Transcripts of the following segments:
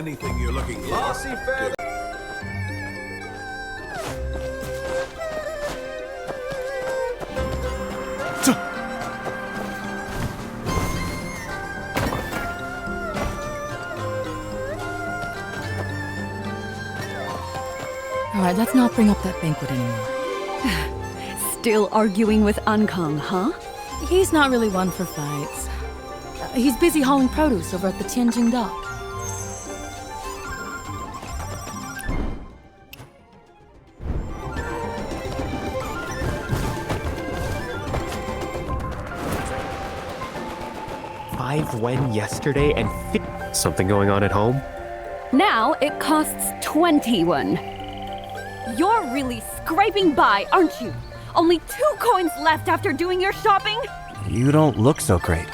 anything you're looking for? Glossy feather. All right, let's not bring up that banquet anymore. Still arguing with Ankang, huh? He's not really one for fights. He's busy hauling produce over at the Tianjin dock. Five when yesterday and something going on at home? Now it costs 21. You're really scraping by, aren't you? Only 2 coins left after doing your shopping? You don't look so great.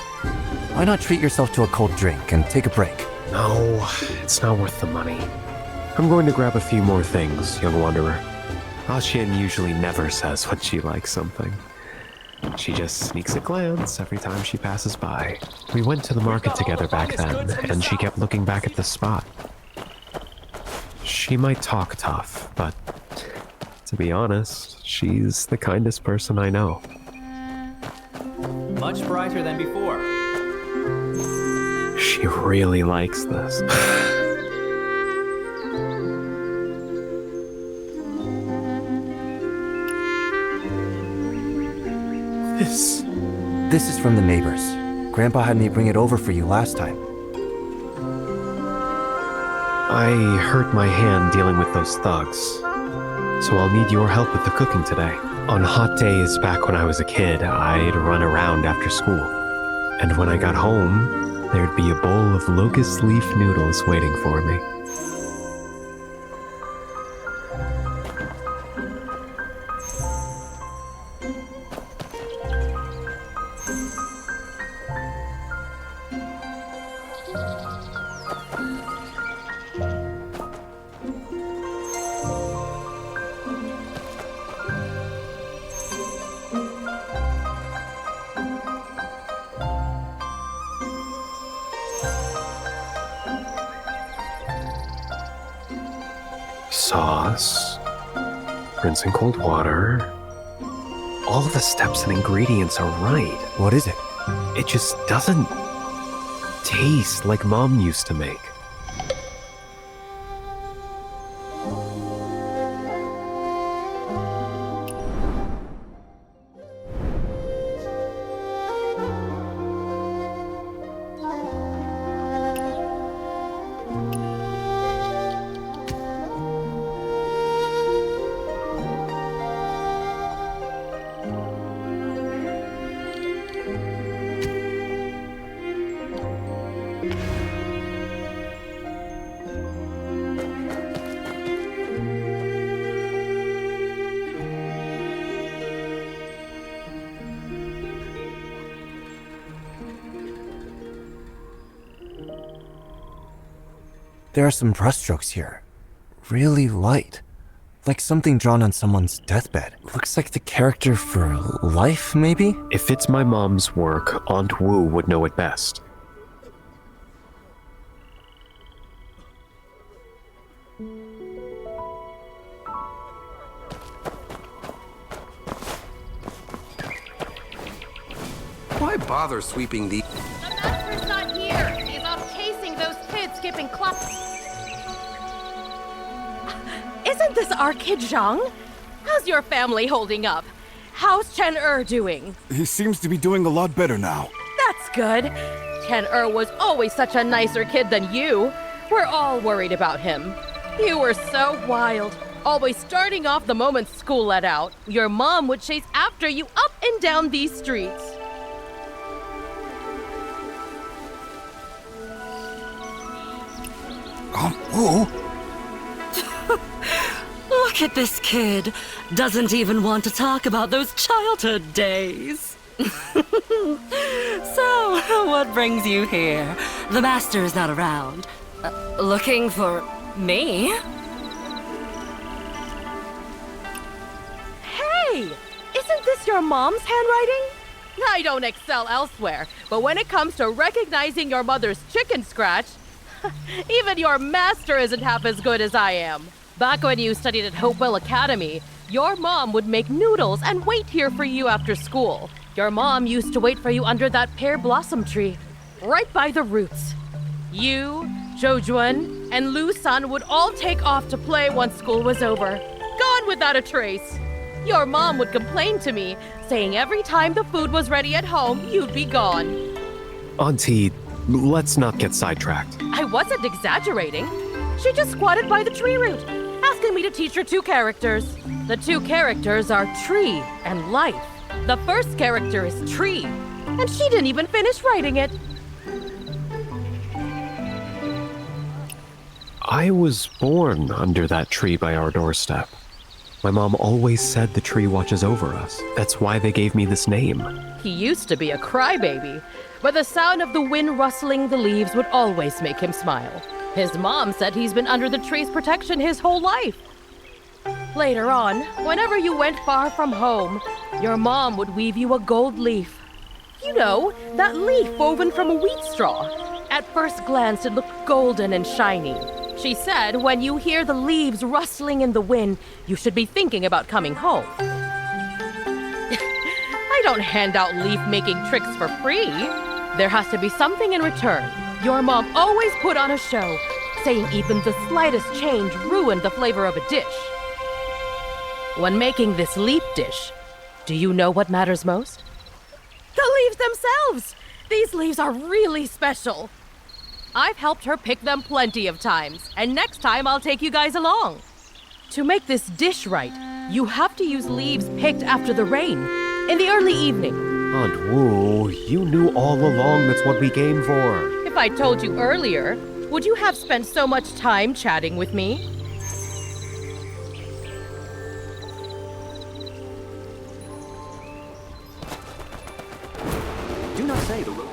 Why not treat yourself to a cold drink and take a break? No, it's not worth the money. I'm going to grab a few more things, young wanderer. Ah-Shin usually never says when she likes something. She just sneaks a glance every time she passes by. We went to the market together back then, and she kept looking back at the spot. She might talk tough, but to be honest, she's the kindest person I know. Much brighter than before. She really likes this. This is from the neighbors. Grandpa had me bring it over for you last time. I hurt my hand dealing with those thugs, so I'll need your help with the cooking today. On hot days back when I was a kid, I'd run around after school. And when I got home, there'd be a bowl of locust leaf noodles waiting for me. Sauce, rinse in cold water. All of the steps and ingredients are right. What is it? It just doesn't taste like Mom used to make. There are some brushstrokes here. Really light. Like something drawn on someone's deathbed. Looks like the character for life, maybe? If it's my mom's work, Aunt Wu would know it best. Why bother sweeping the... The master's not here. He's off chasing those kids skipping class. Isn't this our kid Zhang? How's your family holding up? How's Chen doing? He seems to be doing a lot better now. That's good. Chen was always such a nicer kid than you. We're all worried about him. You were so wild. Always starting off the moment school let out. Your mom would chase after you up and down these streets. Who? Look at this kid. Doesn't even want to talk about those childhood days. So, what brings you here? The master is not around. Looking for me? Hey! Isn't this your mom's handwriting? I don't excel elsewhere, but when it comes to recognizing your mother's chicken scratch, Even your master isn't half as good as I am. Back when you studied at Hopewell Academy, your mom would make noodles and wait here for you after school. Your mom used to wait for you under that pear blossom tree, right by the roots. You, Jojuan, and Lu-san would all take off to play once school was over. Gone without a trace. Your mom would complain to me, saying every time the food was ready at home, you'd be gone. Auntie, let's not get sidetracked. I wasn't exaggerating. She just squatted by the tree root, asking me to teach her two characters. The two characters are tree and life. The first character is tree, and she didn't even finish writing it. I was born under that tree by our doorstep. My mom always said the tree watches over us. That's why they gave me this name. He used to be a crybaby, but the sound of the wind rustling the leaves would always make him smile. His mom said he's been under the tree's protection his whole life. Later on, whenever you went far from home, your mom would weave you a gold leaf. You know, that leaf woven from a wheat straw. At first glance, it looked golden and shiny. She said when you hear the leaves rustling in the wind, you should be thinking about coming home. I don't hand out leaf-making tricks for free. There has to be something in return. Your mom always put on a show, saying even the slightest change ruined the flavor of a dish. When making this leaf dish, do you know what matters most? The leaves themselves! These leaves are really special. I've helped her pick them plenty of times, and next time I'll take you guys along. To make this dish right, you have to use leaves picked after the rain, in the early evening. Aunt Wu, you knew all along that's what we came for. If I told you earlier, would you have spent so much time chatting with me? Do not say the road.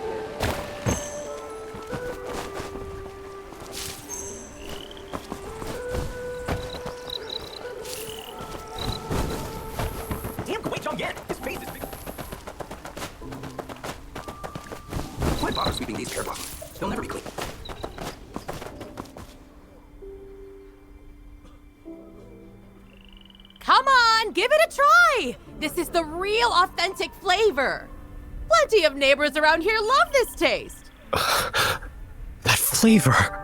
Damn, wait, John, yet. His face is big. Why bother sweeping these pear blossoms? They'll never be clean. Come on, give it a try! This is the real authentic flavor. Plenty of neighbors around here love this taste. That flavor.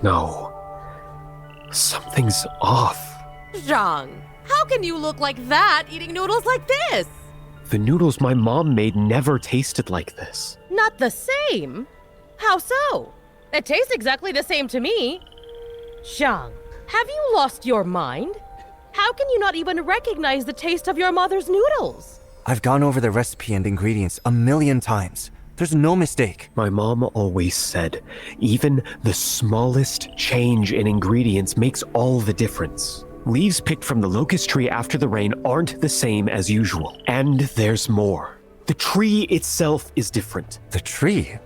No. Something's off. Zhang, how can you look like that eating noodles like this? The noodles my mom made never tasted like this. Not the same? How so? It tastes exactly the same to me. Zhang, have you lost your mind? How can you not even recognize the taste of your mother's noodles? I've gone over the recipe and ingredients 1,000,000 times. There's no mistake. My mom always said, even the smallest change in ingredients makes all the difference. Leaves picked from the locust tree after the rain aren't the same as usual. And there's more. The tree itself is different. The tree?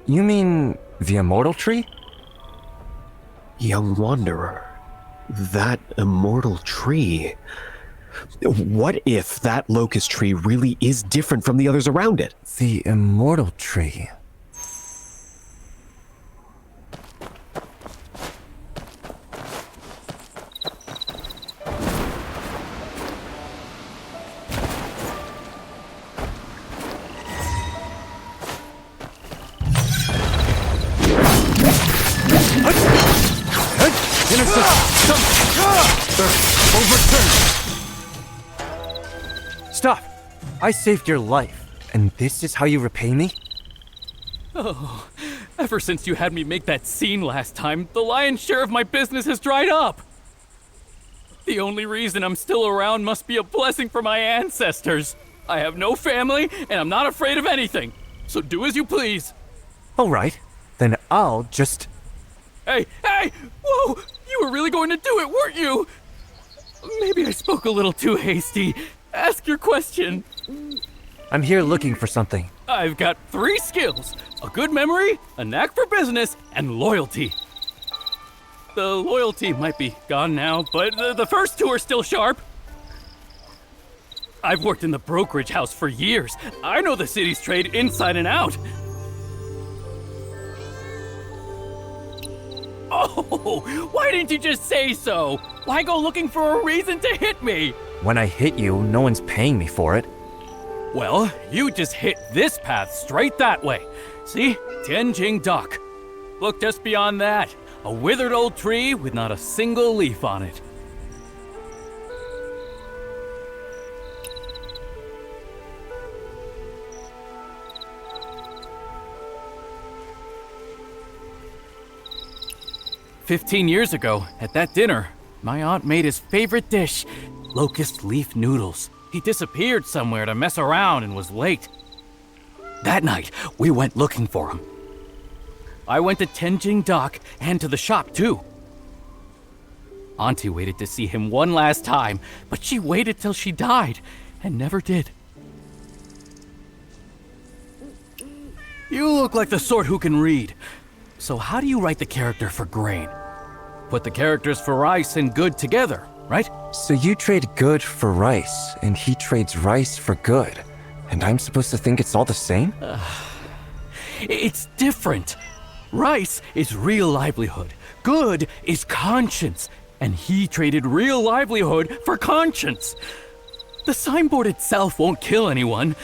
You mean the immortal tree? Young wanderer, that immortal tree. What if that locust tree really is different from the others around it? The immortal tree. Stop! I saved your life, and this is how you repay me? Oh, ever since you had me make that scene last time, the lion's share of my business has dried up. The only reason I'm still around must be a blessing from my ancestors. I have no family, and I'm not afraid of anything. So do as you please. All right, then I'll just... Hey! Whoa! You were really going to do it, weren't you? Maybe I spoke a little too hasty. Ask your question. I'm here looking for something. I've got 3 skills. A good memory, a knack for business, and loyalty. The loyalty might be gone now, but the first 2 are still sharp. I've worked in the brokerage house for years. I know the city's trade inside and out. Oh, why didn't you just say so? Why go looking for a reason to hit me? When I hit you, no one's paying me for it. Well, you just hit this path straight that way. See? Tianjing Dock. Look just beyond that. A withered old tree with not a single leaf on it. "15 years ago, at that dinner, my aunt made his favorite dish, locust leaf noodles. He disappeared somewhere to mess around and was late. That night, we went looking for him. I went to Tianjing Dock and to the shop too. Auntie waited to see him one last time, but she waited till she died and never did. You look like the sort who can read. So how do you write the character for grain? Put the characters for rice and good together, right? So you trade good for rice, and he trades rice for good. And I'm supposed to think it's all the same? It's different. Rice is real livelihood. Good is conscience. And he traded real livelihood for conscience. The signboard itself won't kill anyone,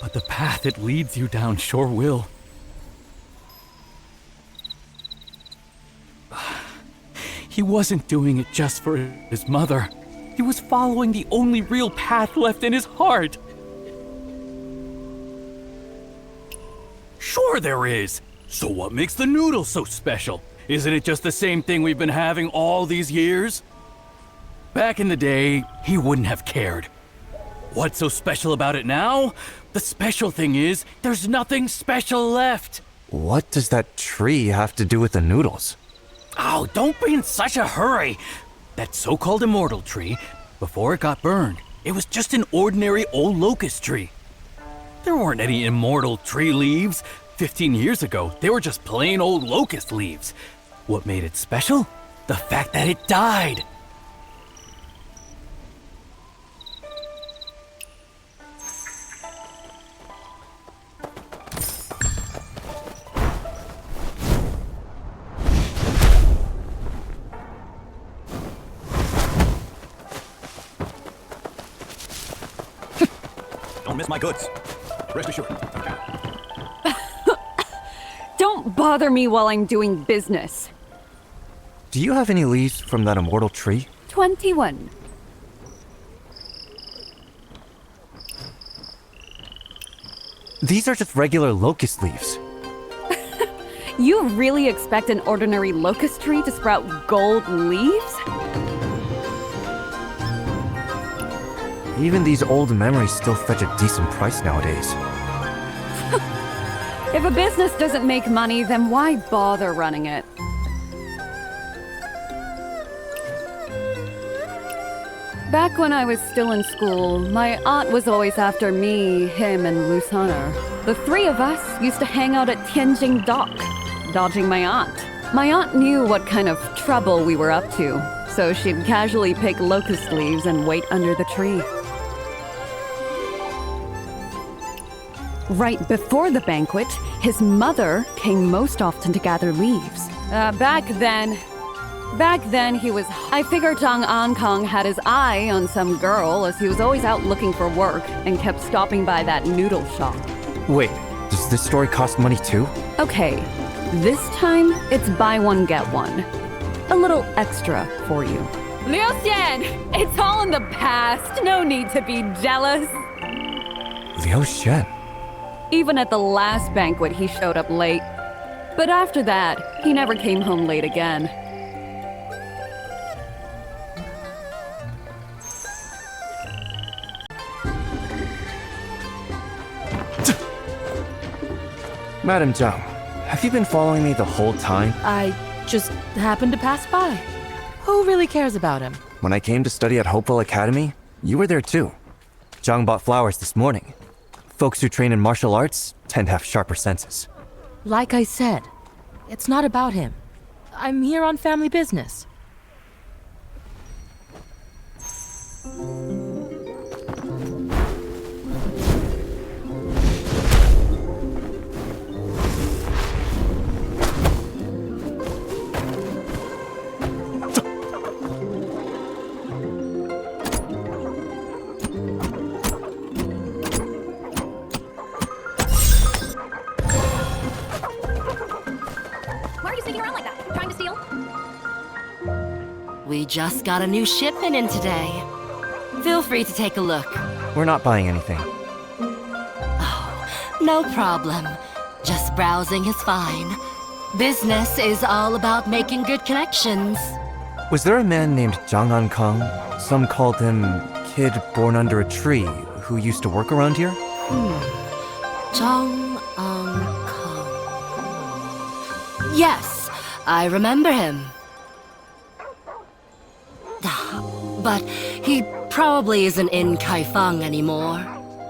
but the path it leads you down sure will. He wasn't doing it just for his mother. He was following the only real path left in his heart. Sure there is. So what makes the noodles so special? Isn't it just the same thing we've been having all these years? Back in the day, he wouldn't have cared. What's so special about it now? The special thing is, there's nothing special left. What does that tree have to do with the noodles? Oh, don't be in such a hurry. That so-called immortal tree, before it got burned, it was just an ordinary old locust tree. There weren't any immortal tree leaves. 15 years ago, they were just plain old locust leaves. What made it special? The fact that it died. Don't miss my goods. Rest assured. Don't bother me while I'm doing business. Do you have any leaves from that immortal tree? 21. These are just regular locust leaves. You really expect an ordinary locust tree to sprout gold leaves? Even these old memories still fetch a decent price nowadays. If a business doesn't make money, then why bother running it? Back when I was still in school, my aunt was always after me, him, and Lusana. The three of us used to hang out at Tianjing Dock, dodging my aunt. My aunt knew what kind of trouble we were up to, so she'd casually pick locust leaves and wait under the tree. Right before the banquet, his mother came most often to gather leaves. Back then he was... I figured Zhang Ankang had his eye on some girl, as he was always out looking for work and kept stopping by that noodle shop. Wait, does this story cost money too? Okay, this time it's buy one get one. A little extra for you. Liu Xian, it's all in the past. No need to be jealous. Liu Xian. Even at the last banquet, he showed up late. But after that, he never came home late again. Madam Zhang, have you been following me the whole time? I just happened to pass by. Who really cares about him? When I came to study at Hopewell Academy, you were there too. Zhang bought flowers this morning. Folks who train in martial arts tend to have sharper senses. Like I said, it's not about him. I'm here on family business. just got a new shipment in today. Feel free to take a look. We're not buying anything. No problem. Just browsing is fine. Business is all about making good connections. Was there a man named Zhang Ankang? Some called him Kid Born Under a Tree, who used to work around here? Zhang Kong. Yes, I remember him. But he probably isn't in Kaifeng anymore.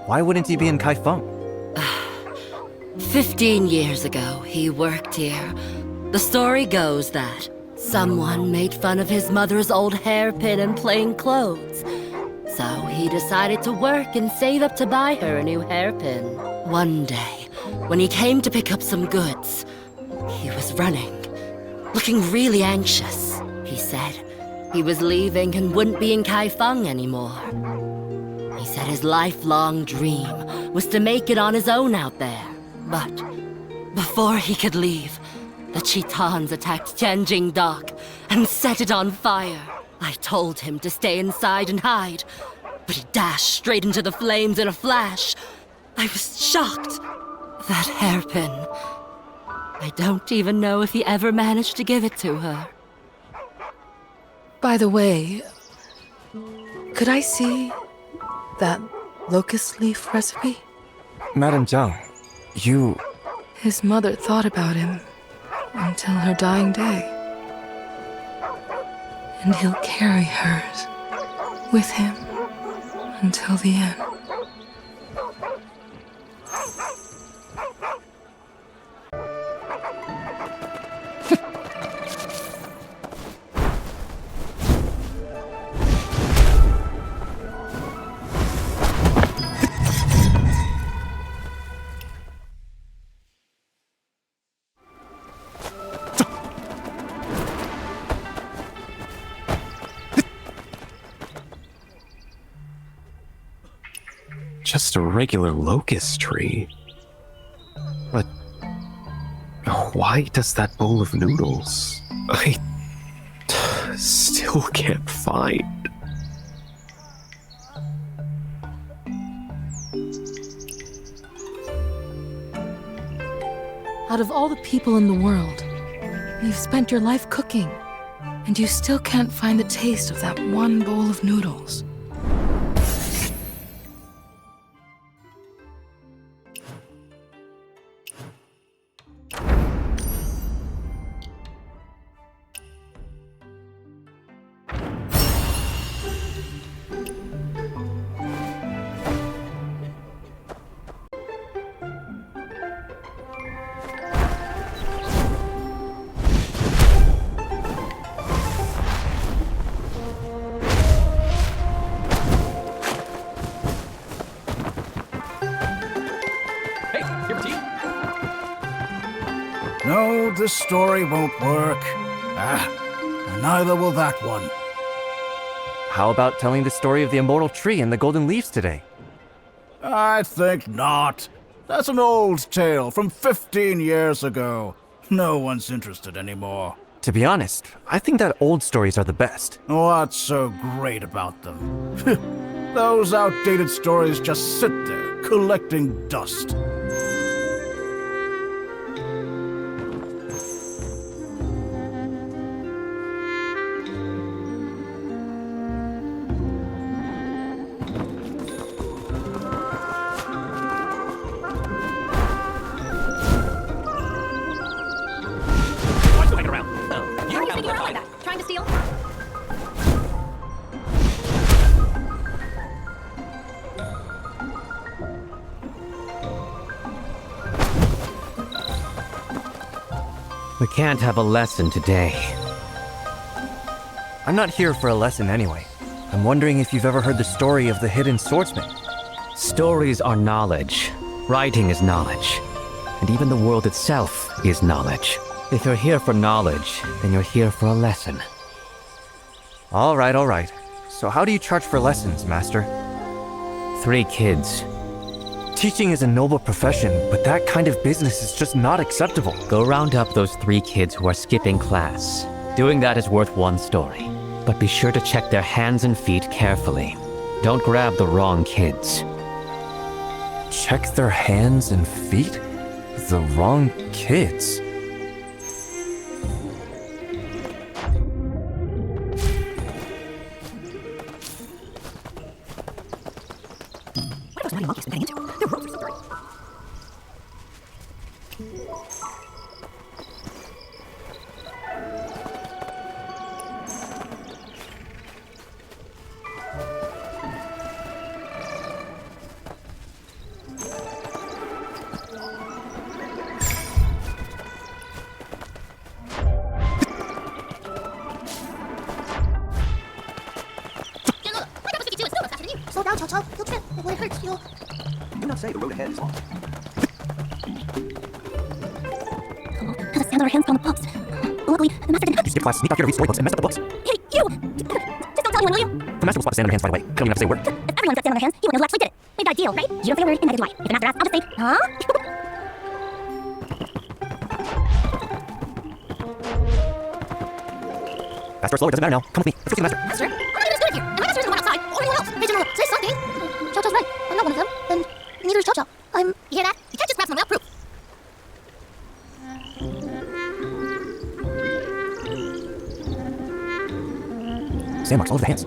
Why wouldn't he be in Kaifeng? 15 years ago, he worked here. The story goes that someone made fun of his mother's old hairpin and plain clothes. So he decided to work and save up to buy her a new hairpin. One day, when he came to pick up some goods, he was running, looking really anxious. He said he was leaving and wouldn't be in Kaifeng anymore. He said his lifelong dream was to make it on his own out there. But before he could leave, the Chitans attacked Tianjin Dock and set it on fire. I told him to stay inside and hide, but he dashed straight into the flames in a flash. I was shocked. That hairpin. I don't even know if he ever managed to give it to her. By the way, could I see that locust leaf recipe? Madam Zhang, you... His mother thought about him until her dying day. And he'll carry hers with him until the end. Just a regular locust tree. But why does that bowl of noodles? I still can't find. Out of all the people in the world, you've spent your life cooking, and you still can't find the taste of that one bowl of noodles. No, this story won't work. Neither will that one. How about telling the story of the immortal tree and the golden leaves today? I think not. That's an old tale from 15 years ago. No one's interested anymore. To be honest, I think that old stories are the best. What's so great about them? Those outdated stories just sit there, collecting dust. Trying to steal? We can't have a lesson today. I'm not here for a lesson anyway. I'm wondering if you've ever heard the story of the hidden swordsman. Stories are knowledge. Writing is knowledge. And even the world itself is knowledge. If you're here for knowledge, then you're here for a lesson. All right. So how do you charge for lessons, Master? 3 kids. Teaching is a noble profession, but that kind of business is just not acceptable. Go round up those 3 kids who are skipping class. Doing that is worth 1 story. But be sure to check their hands and feet carefully. Don't grab the wrong kids. Check their hands and feet? The wrong kids? What are those mighty monkeys been getting into? Their robes are so dirty. Slow down, Cho-Cho. You'll trip. When it hurts, you'll... Do not say the road ahead is long. Has a sound on our hands found the books. Luckily, the master didn't... You skip class, sneak out here to read storybooks, and mess up the books. Hey, you! Just don't tell anyone, will you? The master will spot the sand on your hands right away. Don't even have to say a word. If everyone's got sand on their hands, he wouldn't know who actually did it. Made that deal, right? You don't say a word, and neither do I. If the master asks, I'll just say, huh? Faster or slower, doesn't matter now. Come with me. Let's go see the master. Master? I'm not even a student here, and my master isn't the one outside, or anyone else. Hey, General, say something. Cho-Cho's right. I'm not one of them, and neither is Cho-Cho. You hear that? You can't just grab someone without proof. Sand marks all over the hands.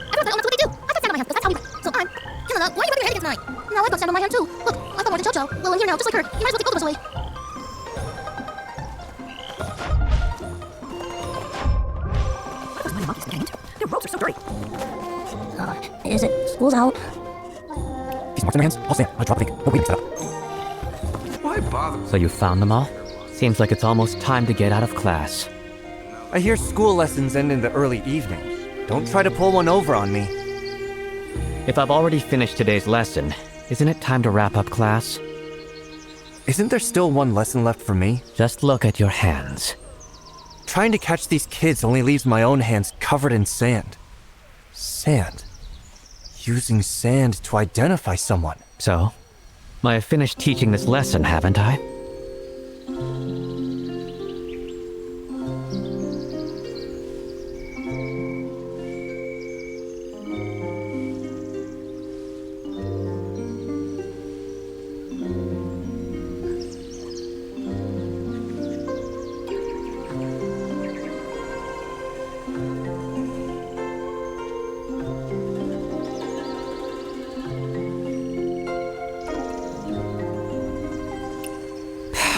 Everyone's like, oh, that's what they do. I've got sand on my hands, because that's how we went. So I'm... Helena, why are you rubbing your head against mine? Now I've got sand on my hand, too. Look, I've got more than Cho-Cho. Well, I'm here now, just like her. You might as well take both of us away. What are those mighty monkeys been getting into? Their robes are so dirty. Is it? School's out. These marks on their hands, all sand. I'll drop the thing. No waiting set up. Why bother? So you found them all? Seems like it's almost time to get out of class. I hear school lessons end in the early evening. Don't try to pull one over on me. If I've already finished today's lesson, isn't it time to wrap up class? Isn't there still one lesson left for me? Just look at your hands. Trying to catch these kids only leaves my own hands covered in sand. Sand. Using sand to identify someone. So, I've finished teaching this lesson, haven't I?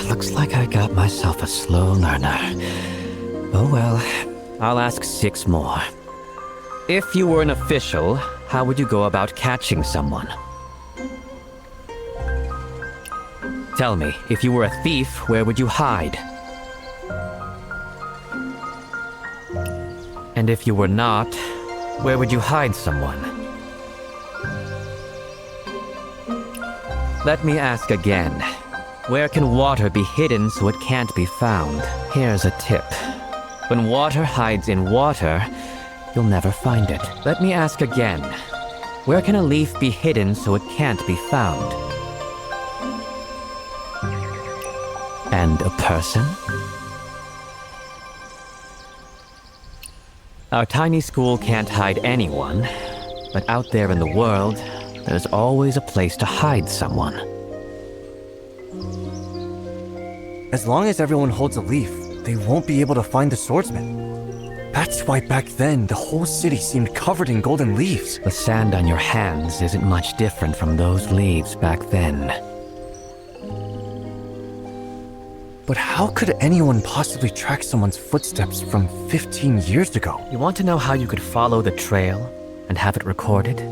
Looks like I got myself a slow learner. Oh well, I'll ask 6 more. If you were an official, how would you go about catching someone? Tell me, if you were a thief, where would you hide? And if you were not, where would you hide someone? Let me ask again. Where can water be hidden so it can't be found? Here's a tip. When water hides in water, you'll never find it. Let me ask again. Where can a leaf be hidden so it can't be found? And a person? Our tiny school can't hide anyone, but out there in the world, there's always a place to hide someone. As long as everyone holds a leaf, they won't be able to find the swordsman. That's why back then, the whole city seemed covered in golden leaves. The sand on your hands isn't much different from those leaves back then. But how could anyone possibly track someone's footsteps from 15 years ago? You want to know how you could follow the trail and have it recorded?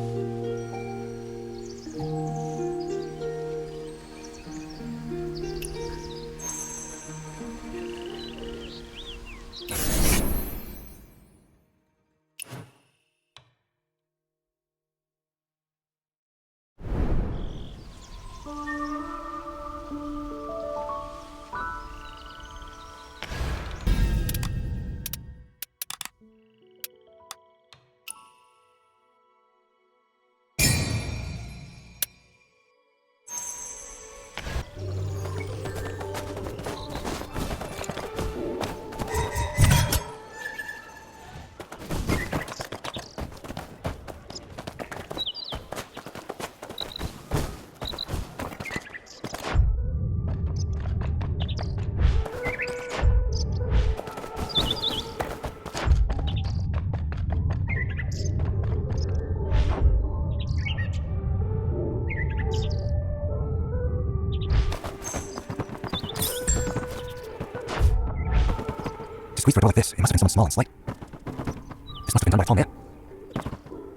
he squeezed through a door like this, it must have been someone small and slight. This must have been done by a tall man.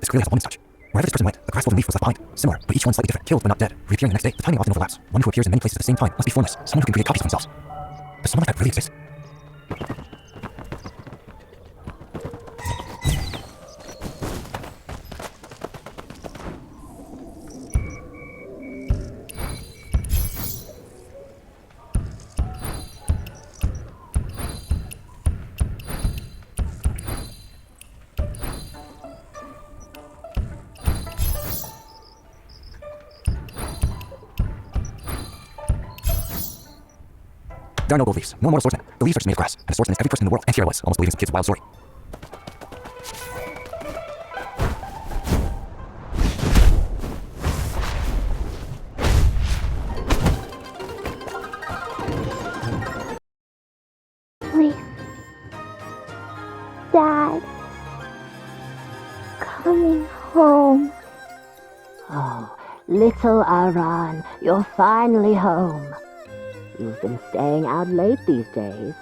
This clearly has a woman's touch. Wherever this person went, the grass golden leaf was left behind. Similar, but each one slightly different. Killed but not dead. Reappearing the next day. The timing often overlaps. One who appears in many places at the same time must be formless. Someone who can create copies of themselves. Does someone like that really exist? There are no gold leaves. No immortal swordsman. The leaves are just made of grass. And a swordsman is every person in the world. And here I was, almost believing some kid's wild story. Please. Dad. Coming home. Oh, little Aran, you're finally home. You've been staying out late these days.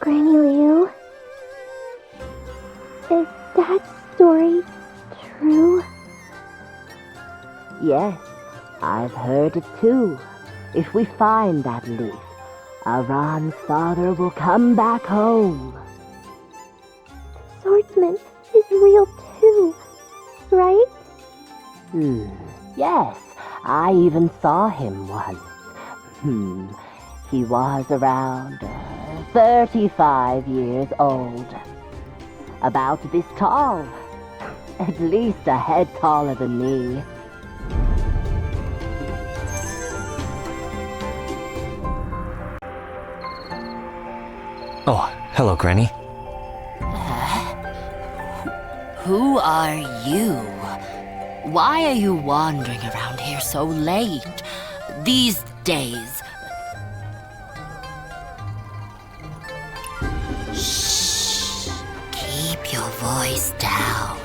Granny Liu, is Dad's story true? Yes, I've heard it too. If we find that leaf, Aran's father will come back home. Swordsman is real too, right? Yes, I even saw him once. He was around 35 years old. About this tall. At least a head taller than me. Oh, hello, Granny. Who are you? Why are you wandering around here so late? These days. Shh. Keep your voice down.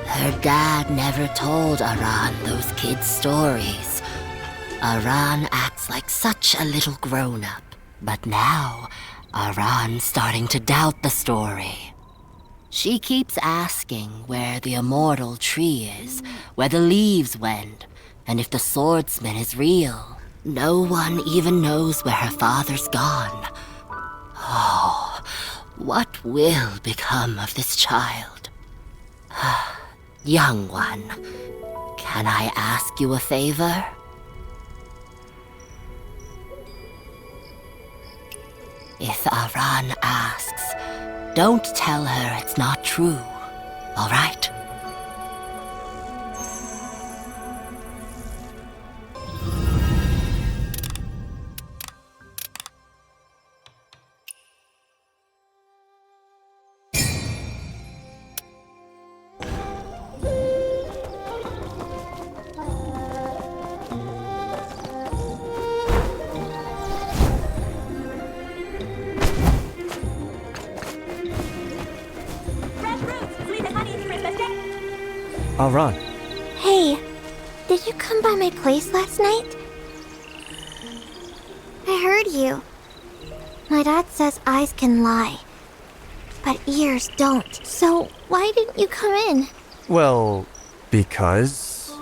Her dad never told Aran those kids' stories. Aran acts like such a little grown-up. But now, Aran's starting to doubt the story. She keeps asking where the immortal tree is, where the leaves went, and if the swordsman is real. No one even knows where her father's gone. Oh, what will become of this child? Young one, can I ask you a favor? If Aran asks, don't tell her it's not true, all right? Aran. Hey, did you come by my place last night? I heard you. My dad says eyes can lie, but ears don't. So why didn't you come in? Well, because...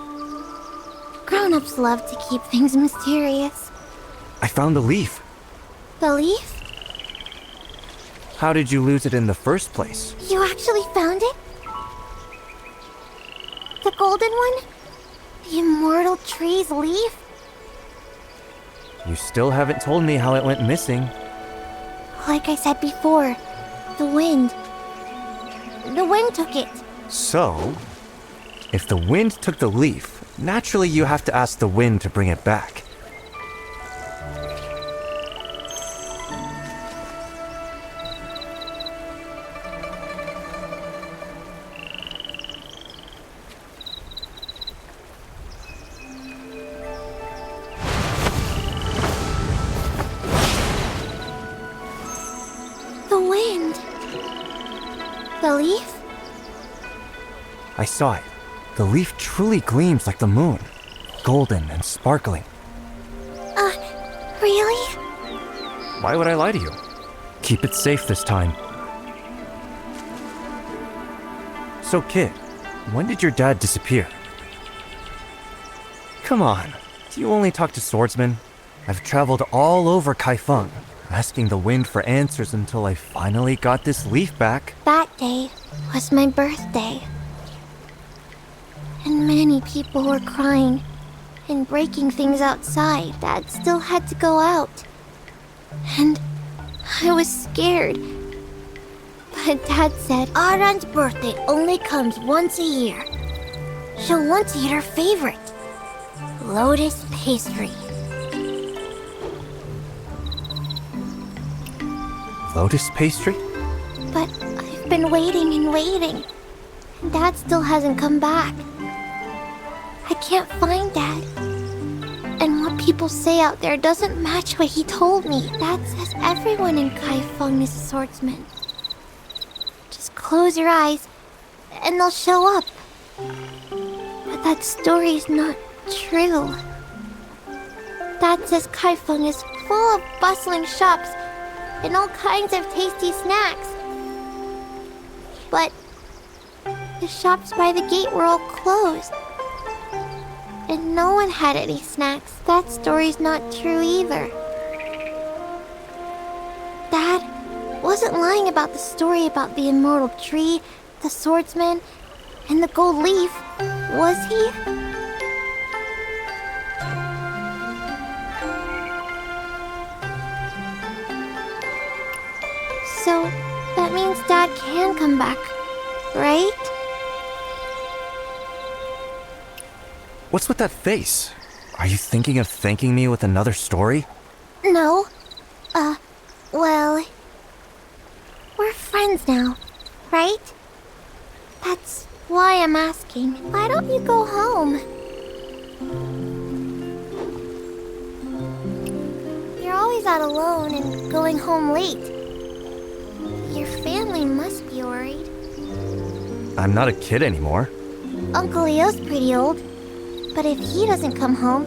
Grown-ups love to keep things mysterious. I found the leaf. The leaf? How did you lose it in the first place? You actually found it? The golden one? The immortal tree's leaf? You still haven't told me how it went missing. Like I said before, the wind. The wind took it. So, if the wind took the leaf, naturally you have to ask the wind to bring it back. The wind. The leaf? I saw it. The leaf truly gleams like the moon. Golden and sparkling. Really? Why would I lie to you? keep it safe this time. So, kid, when did your dad disappear? Come on, do you only talk to swordsmen? I've traveled all over Kaifeng, asking the wind for answers until I finally got this leaf back. That day was my birthday. And many people were crying and breaking things outside. Dad still had to go out. And I was scared. But Dad said, Aran's birthday only comes once a year. She'll want to eat her favorite, lotus pastry. Lotus pastry? But I've been waiting and waiting. And Dad still hasn't come back. I can't find Dad. And what people say out there doesn't match what he told me. Dad says everyone in Kaifeng is a swordsman. Just close your eyes, and they'll show up. But that story's not true. Dad says Kaifeng is full of bustling shops and all kinds of tasty snacks. But the shops by the gate were all closed. And no one had any snacks. That story's not true either. Dad wasn't lying about the story about the immortal tree, the swordsman, and the gold leaf, was he? So, that means Dad can come back, right? What's with that face? Are you thinking of thanking me with another story? No. Well... We're friends now, right? That's why I'm asking. Why don't you go home? You're always out alone and going home late. Your family must be worried. I'm not a kid anymore. Uncle Leo's pretty old. But if he doesn't come home,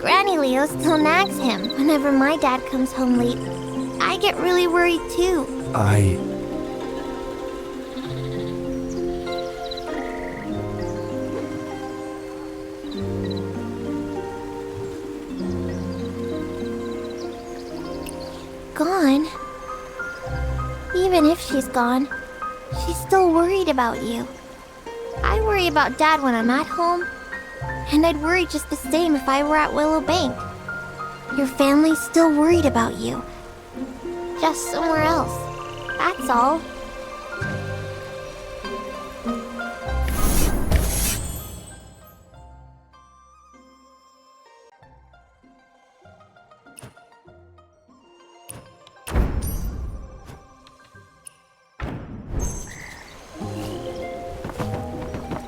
Granny Leo still nags him whenever my dad comes home late. I get really worried too. Gone? Even if she's gone, she's still worried about you. I worry about Dad when I'm at home. And I'd worry just the same if I were at Willow Bank. Your family's still worried about you. Just somewhere else. That's all.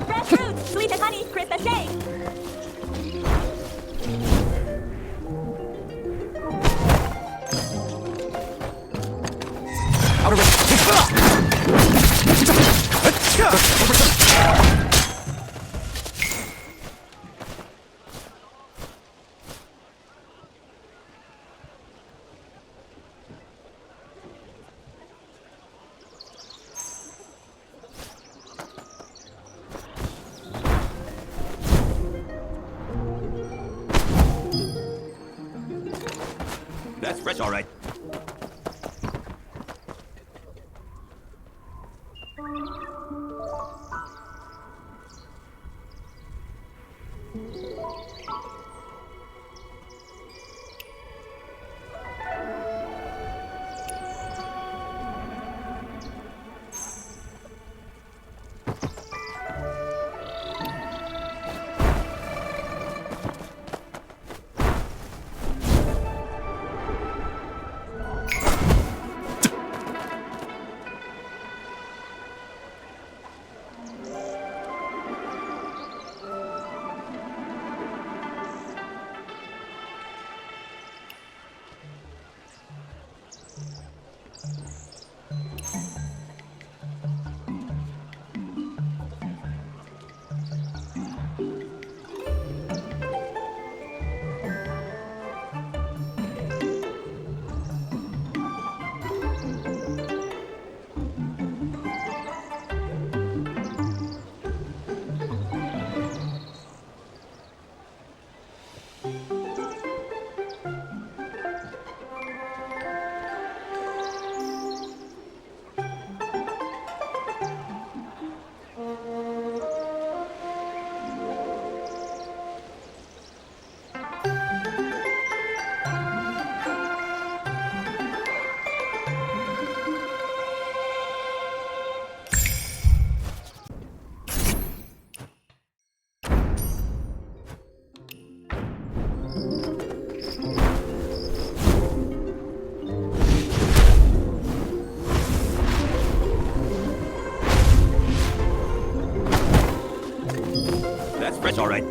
Fresh fruits, sweet as honey, crisp as shake. That's fresh, all right. That's all right.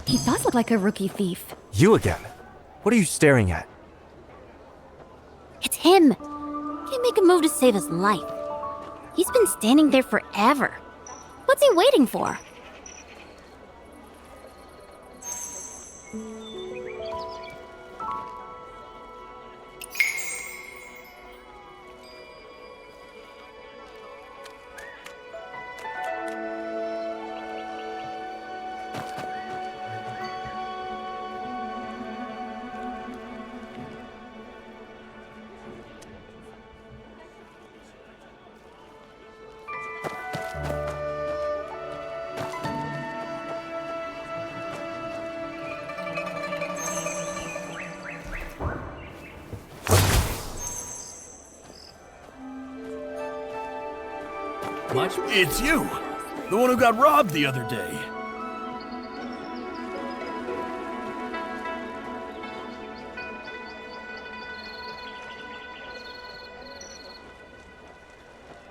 He does look like a rookie thief. You again? What are you staring at? It's him. Can't make a move to save his life. He's been standing there forever. What's he waiting for? It's you! The one who got robbed the other day.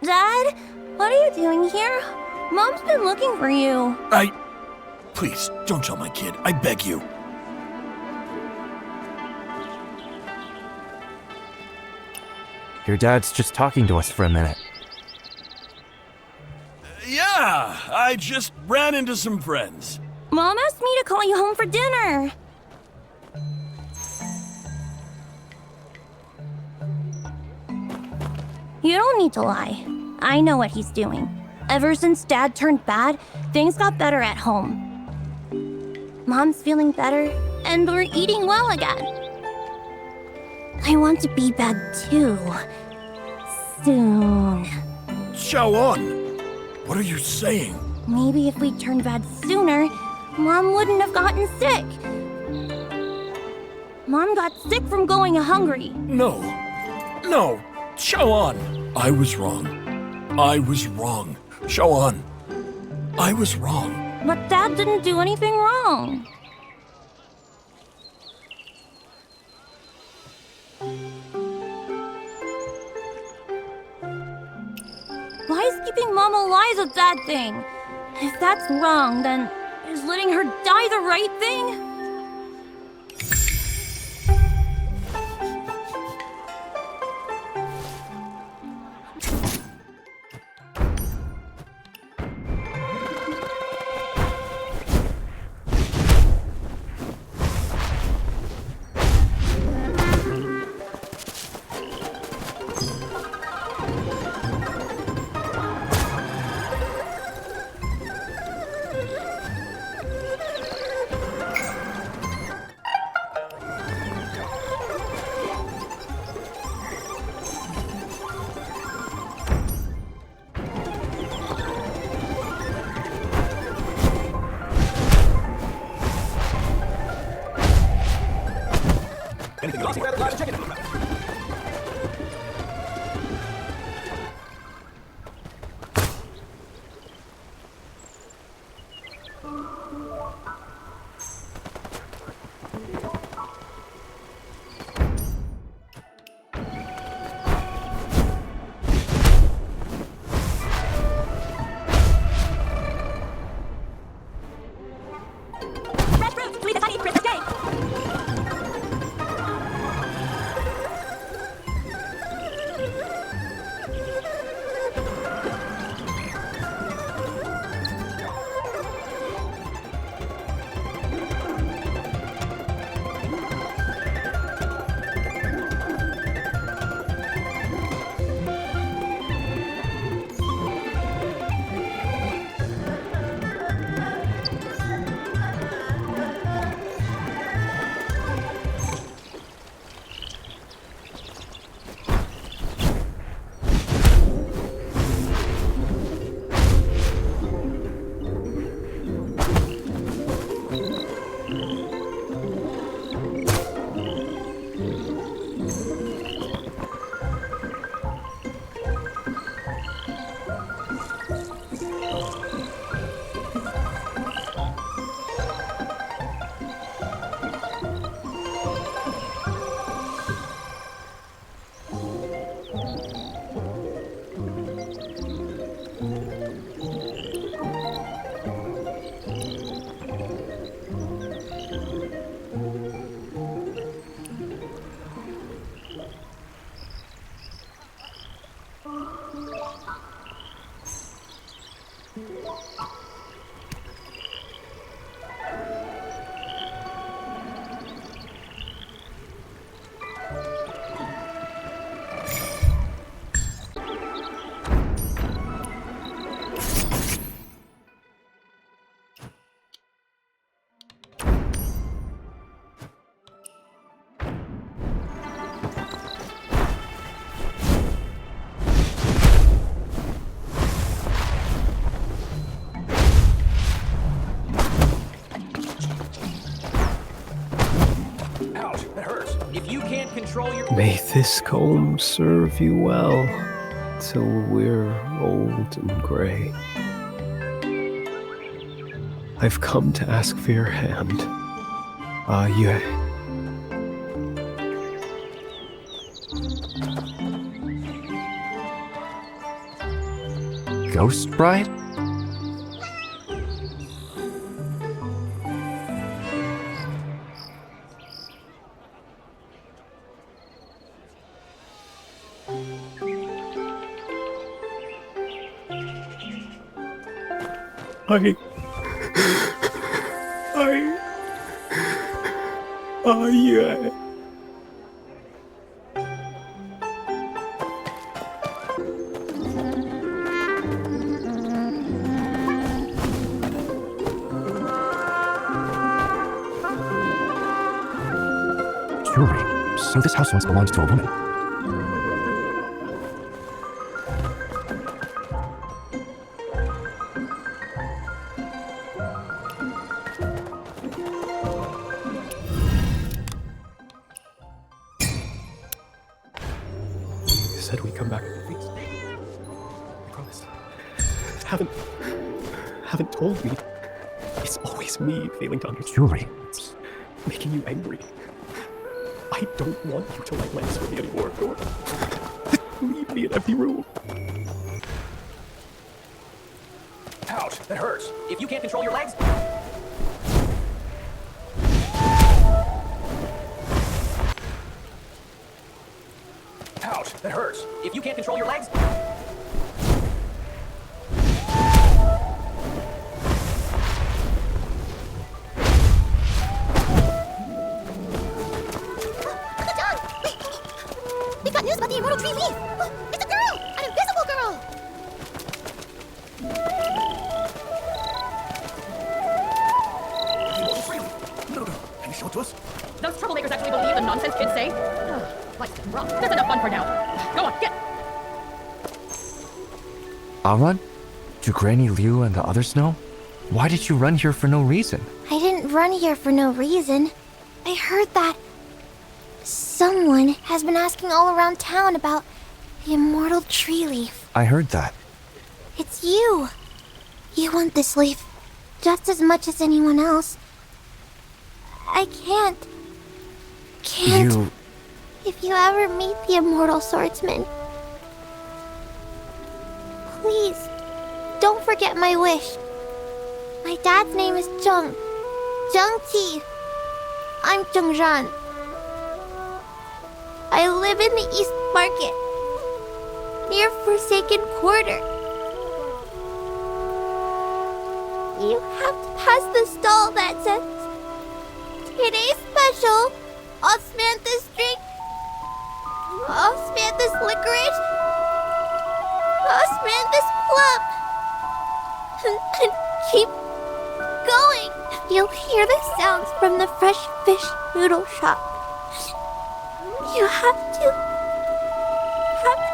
Dad, what are you doing here? Mom's been looking for you. Please, don't tell my kid. I beg you. Your dad's just talking to us for a minute. Yeah, I just ran into some friends. Mom asked me to call you home for dinner. You don't need to lie. I know what he's doing. Ever since Dad turned bad, things got better at home. Mom's feeling better, and we're eating well again. I want to be bad too. Soon. Xiaoan, what are you saying? Maybe if we turned bad sooner, Mom wouldn't have gotten sick. Mom got sick from going hungry. No, Xiaoan, I was wrong. Xiaoan, I was wrong. But Dad didn't do anything wrong. Why is keeping Mom alive a bad thing? If that's wrong, then is letting her die the right thing? Anything you lost, grab a glass of chicken. Fresh fruit, sweet May this comb serve you well till we're old and gray. I've come to ask for your hand. Yeah. Ghost bride? Yeah. Jewelry. So this house once belonged to a woman. Said we'd come back at the feast. I promised. Haven't told me. It's always me failing to understand. Jewelry. It's making you angry. I don't want you to light lamps for me anymore. Leave me in empty room. Ouch, that hurts. If you can't control your legs... Ouch, that hurts. If you can't control your legs... We've got news about the immortal tree leaf! It's a girl! An invisible girl! No. Can you show it to us? Those troublemakers actually believe the nonsense kids say? Life's been rough. That's enough fun for now. Go on, get! Arun? Do Granny Liu and the others know? Why did you run here for no reason? I didn't run here for no reason. I heard that someone has been asking all around town about the immortal tree leaf. I heard that. It's you. You want this leaf just as much as anyone else. I can't. You... If you ever meet the immortal swordsman, please, don't forget my wish. My dad's name is Zheng Ti. I'm Zheng Zhan. I live in the East Market, near Forsaken Quarter. You have to pass the stall that says, "Today's special, osmanthus drink, osmanthus licorice, osmanthus plum." And keep going. You'll hear the sounds from the fresh fish noodle shop. You have to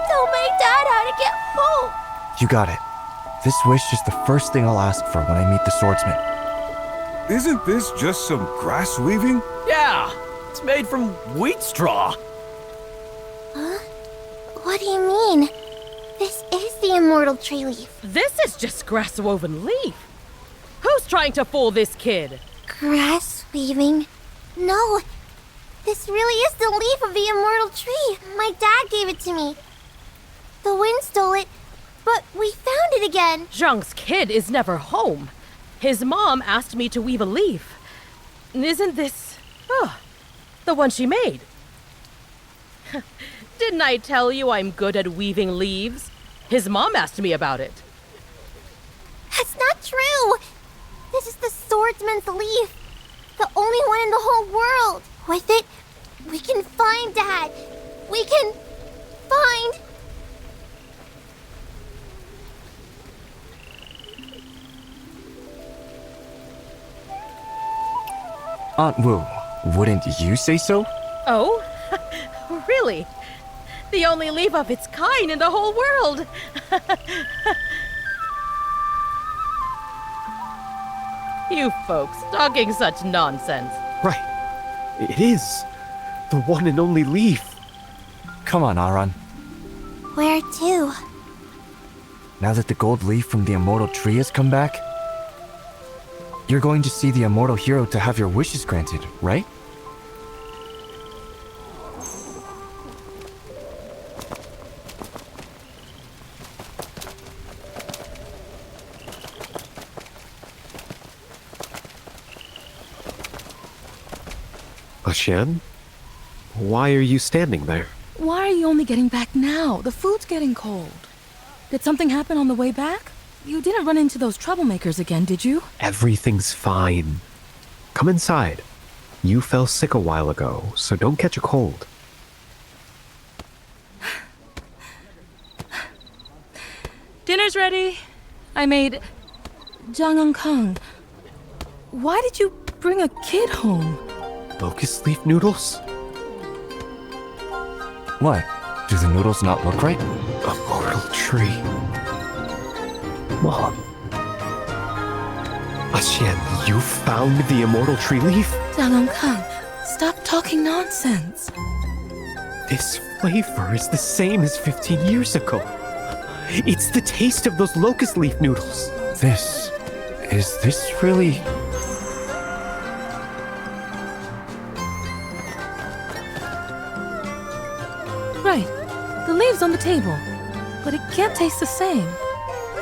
tell my dad how to get home. You got it. This wish is the first thing I'll ask for when I meet the swordsman. Isn't this just some grass weaving? Yeah, it's made from wheat straw. Huh? What do you mean? This is the immortal tree leaf. This is just grass-woven leaf. Who's trying to fool this kid? Grass weaving? No, this really is the leaf of the immortal tree. My dad gave it to me. The wind stole it, but we found it again. Zheng's kid is never home. His mom asked me to weave a leaf. Isn't this... the one she made? Didn't I tell you I'm good at weaving leaves? His mom asked me about it. This is the swordsman's leaf. The only one in the whole world. With it, we can find Dad. We can find... Aunt Wu, wouldn't you say so? Oh? Really? The only leaf of its kind in the whole world! You folks talking such nonsense. Right. It is. The one and only leaf. Come on, Aran. Where to? Now that the gold leaf from the immortal tree has come back, you're going to see the immortal hero to have your wishes granted, right? Xian? Why are you standing there? Why are you only getting back now? The food's getting cold. Did something happen on the way back? You didn't run into those troublemakers again, did you? Everything's fine. Come inside. You fell sick a while ago, so don't catch a cold. Dinner's ready. I made Kang. Why did you bring a kid home? Locust leaf noodles? What? Do the noodles not look right? A mortal tree. Mom. Xian, you found the immortal tree leaf? Kang, stop talking nonsense. This flavor is the same as 15 years ago. It's the taste of those locust leaf noodles. Is this really... Right. The leaves on the table. But it can't taste the same.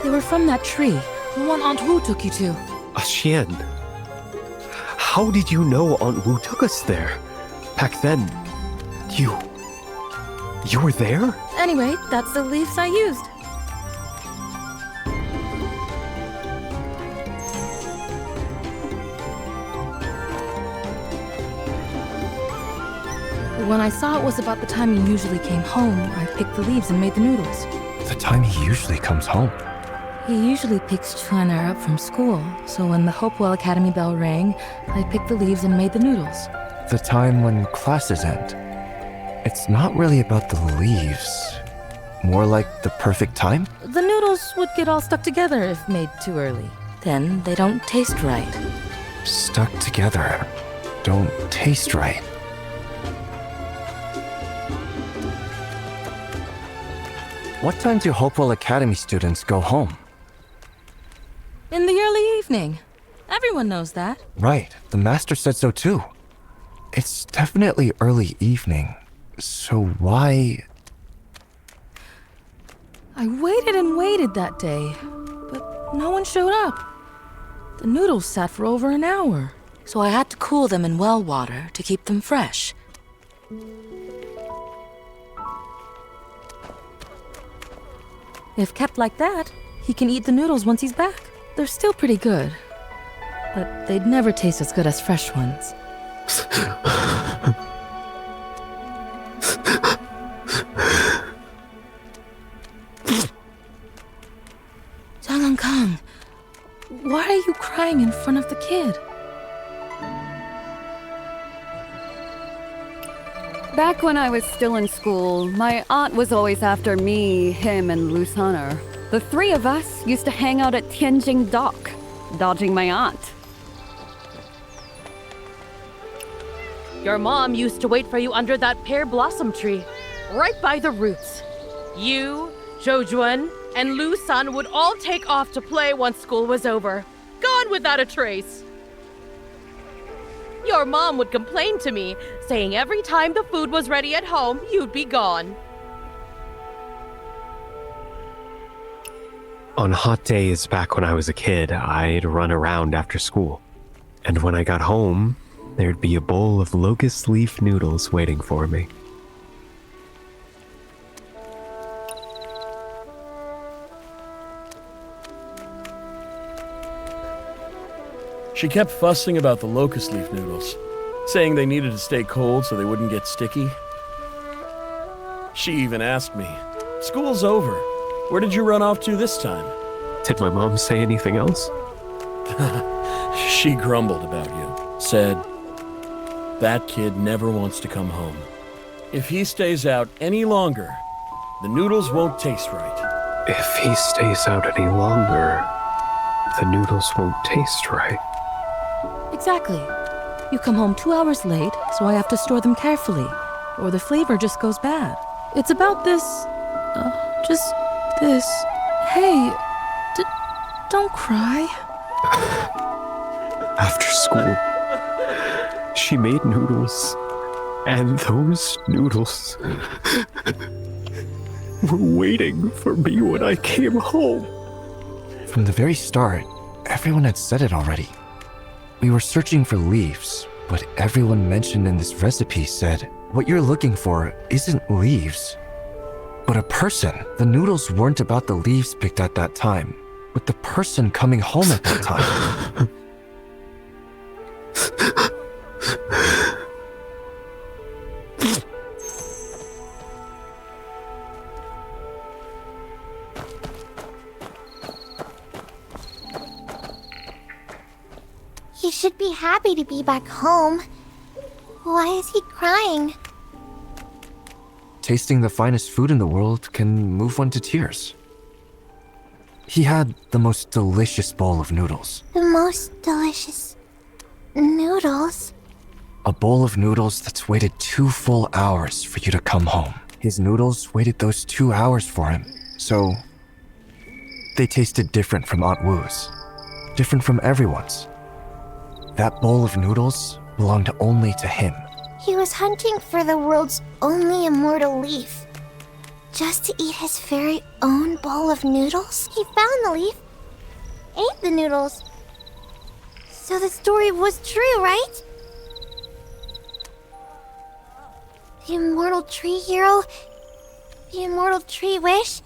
They were from that tree, the one Aunt Wu took you to. Xian, how did you know Aunt Wu took us there? Back then, you were there? Anyway, that's the leaves I used. When I saw it was about the time he usually came home, I picked the leaves and made the noodles. The time he usually comes home? He usually picks Chuaner up from school, so when the Hopewell Academy bell rang, I picked the leaves and made the noodles. The time when classes end. It's not really about the leaves. More like the perfect time? The noodles would get all stuck together if made too early. Then they don't taste right. Stuck together. Don't taste right. What time do Hopewell Academy students go home? In the early evening. Everyone knows that. Right, the master said so too. It's definitely early evening. So why... I waited and waited that day, but no one showed up. The noodles sat for over an hour, so I had to cool them in well water to keep them fresh. If kept like that, he can eat the noodles once he's back. They're still pretty good, but they'd never taste as good as fresh ones. Kang, why are you crying in front of the kid? Back when I was still in school, my aunt was always after me, him, and Lusaner. The three of us used to hang out at Tianjing Dock, dodging my aunt. Your mom used to wait for you under that pear blossom tree, right by the roots. You, Zhoujuan, and Lu San would all take off to play once school was over, gone without a trace. Your mom would complain to me, saying every time the food was ready at home, you'd be gone. On hot days back when I was a kid, I'd run around after school. And when I got home, there'd be a bowl of locust leaf noodles waiting for me. She kept fussing about the locust leaf noodles, saying they needed to stay cold so they wouldn't get sticky. She even asked me, "School's over. Where did you run off to this time?" Did my mom say anything else? She grumbled about you, said, "That kid never wants to come home. If he stays out any longer, the noodles won't taste right." If he stays out any longer, the noodles won't taste right. Exactly. You come home 2 hours late, so I have to store them carefully, or the flavor just goes bad. It's about this... just this... Hey, don't cry. After school, she made noodles, and those noodles were waiting for me when I came home. From the very start, everyone had said it already. We were searching for leaves, but everyone mentioned in this recipe said, what you're looking for isn't leaves, but a person. The noodles weren't about the leaves picked at that time, but the person coming home at that time. He should be happy to be back home. Why is he crying? Tasting the finest food in the world can move one to tears. He had the most delicious bowl of noodles. The most delicious... noodles? A bowl of noodles that's waited 2 full hours for you to come home. His noodles waited those 2 hours for him, so... they tasted different from Aunt Wu's. Different from everyone's. That bowl of noodles belonged only to him. He was hunting for the world's only immortal leaf. Just to eat his very own bowl of noodles? He found the leaf, ate the noodles. So the story was true, right? The immortal tree hero, the immortal tree wish.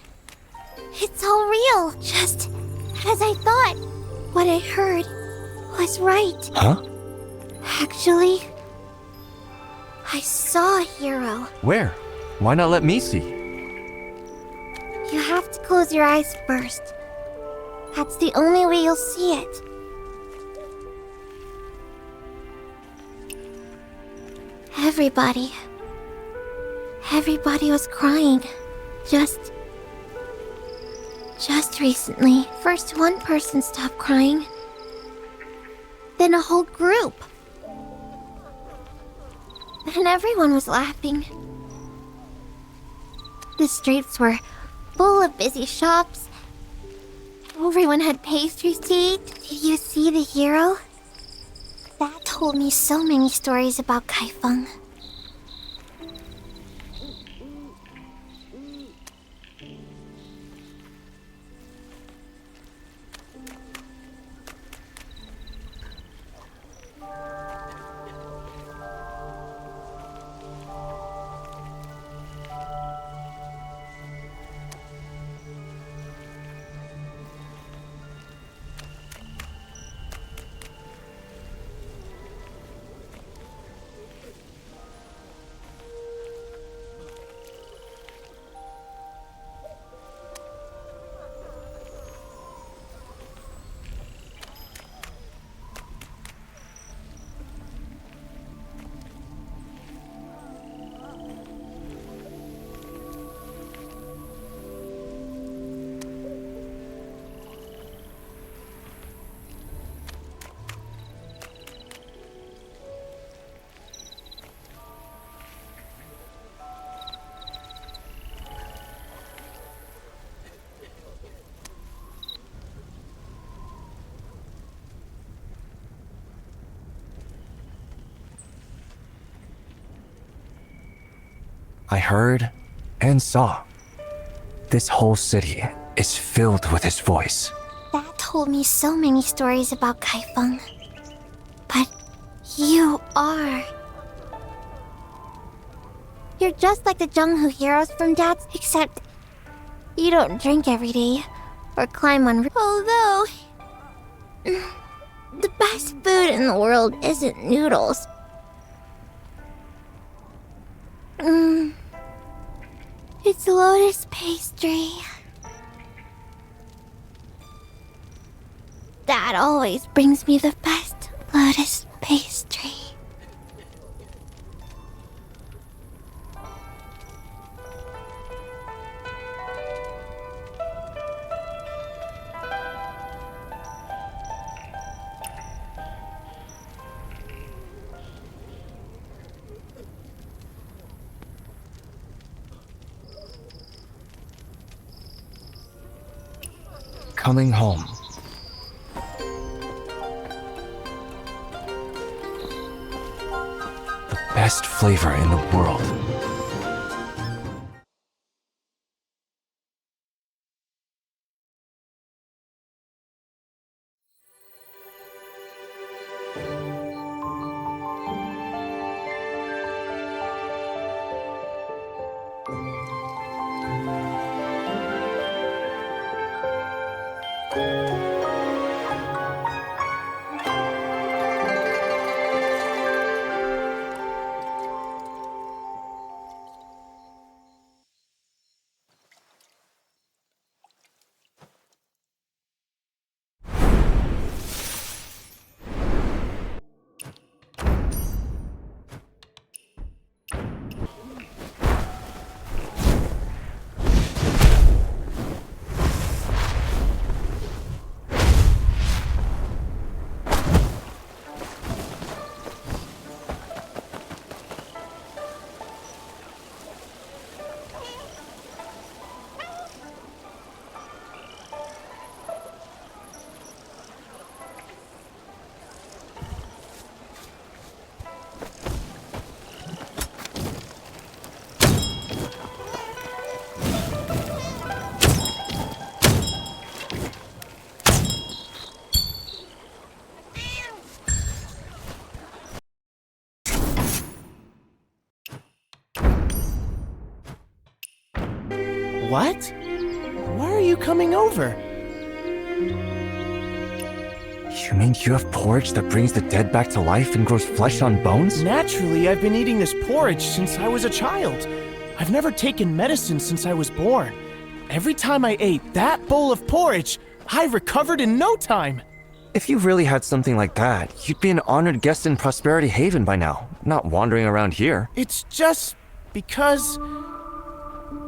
It's all real, just as I thought. What I heard was right. Huh? Actually, I saw a hero. Where? Why not let me see? You have to close your eyes first. That's the only way you'll see it. Everybody was crying. Just recently. First one person stopped crying. Then a whole group. And everyone was laughing. The streets were full of busy shops. Everyone had pastries to eat. Did you see the hero? That told me so many stories about Kaifeng. I heard and saw. This whole city is filled with his voice. That told me so many stories about Kaifeng. But you are. You're just like the Zhenghu heroes from Dad's, except you don't drink every day or climb on. Although The best food in the world isn't noodles. It's lotus pastry. Dad always brings me the best lotus pastry. Coming home. The best flavor in the world. What? Why are you coming over? You mean you have porridge that brings the dead back to life and grows flesh on bones? Naturally, I've been eating this porridge since I was a child. I've never taken medicine since I was born. Every time I ate that bowl of porridge, I recovered in no time. If you really had something like that, you'd be an honored guest in Prosperity Haven by now, not wandering around here. It's just because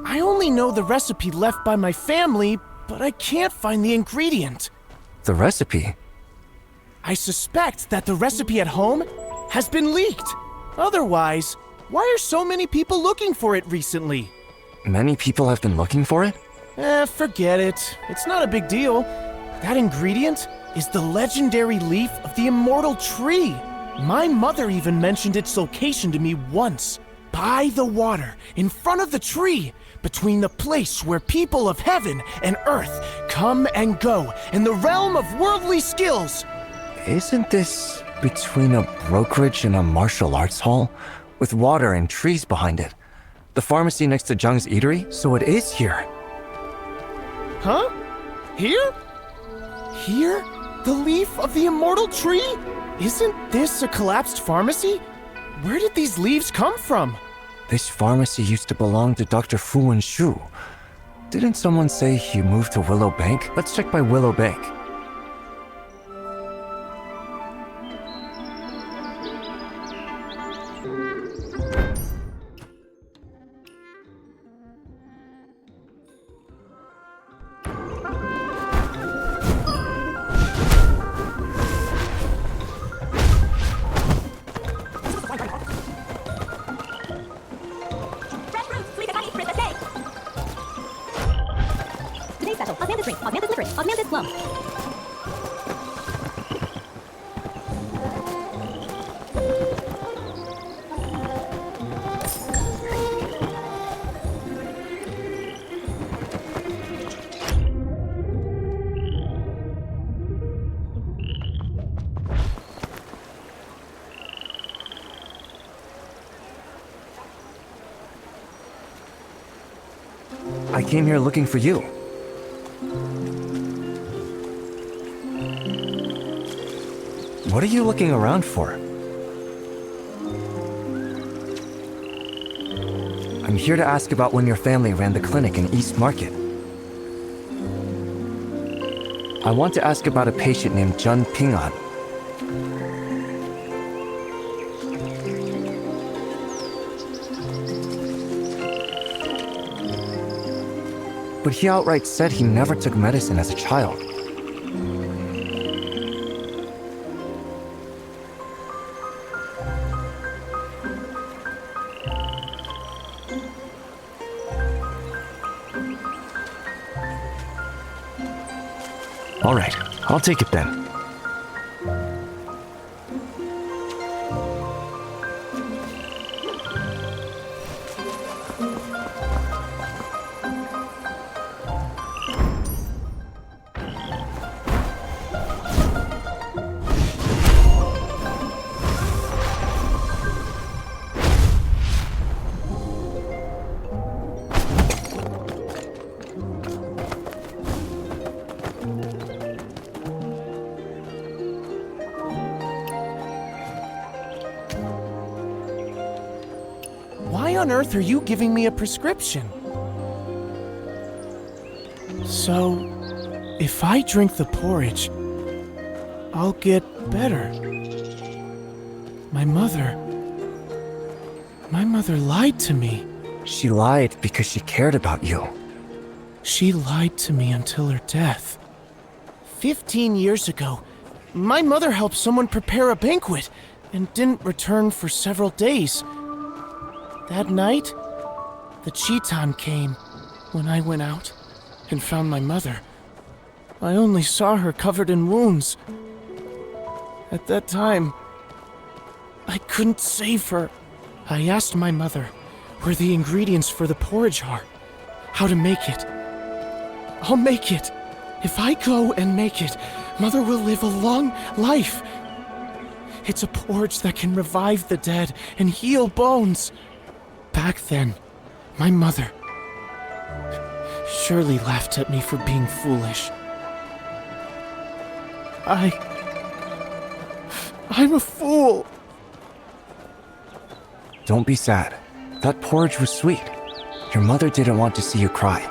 I only know the recipe left by my family, but I can't find the ingredient. The recipe? I suspect that the recipe at home has been leaked. Otherwise, why are so many people looking for it recently? Many people have been looking for it? Forget it. It's not a big deal. That ingredient is the legendary leaf of the immortal tree. My mother even mentioned its location to me once. By the water, in front of the tree, between the place where people of heaven and earth come and go in the realm of worldly skills. Isn't this between a brokerage and a martial arts hall? With water and trees behind it. The pharmacy next to Jung's eatery, so it is here. Huh? Here? Here? The leaf of the immortal tree? Isn't this a collapsed pharmacy? Where did these leaves come from? This pharmacy used to belong to Dr. Fu and Shu. Didn't someone say he moved to Willow Bank? Let's check by Willow Bank. Augmented licorice, augmented plum. I came here looking for you. What are you looking around for? I'm here to ask about when your family ran the clinic in East Market. I want to ask about a patient named Jun Pingan. But he outright said he never took medicine as a child. All right, I'll take it then. Why on earth are you giving me a prescription? So, if I drink the porridge, I'll get better. My mother lied to me. She lied because she cared about you. She lied to me until her death. 15 years ago, my mother helped someone prepare a banquet and didn't return for several days. That night, the Chitan came when I went out and found my mother. I only saw her covered in wounds. At that time, I couldn't save her. I asked my mother where the ingredients for the porridge are, how to make it. I'll make it. If I go and make it, Mother will live a long life. It's a porridge that can revive the dead and heal bones. Back then, my mother surely laughed at me for being foolish. I'm a fool. Don't be sad. That porridge was sweet. Your mother didn't want to see you cry.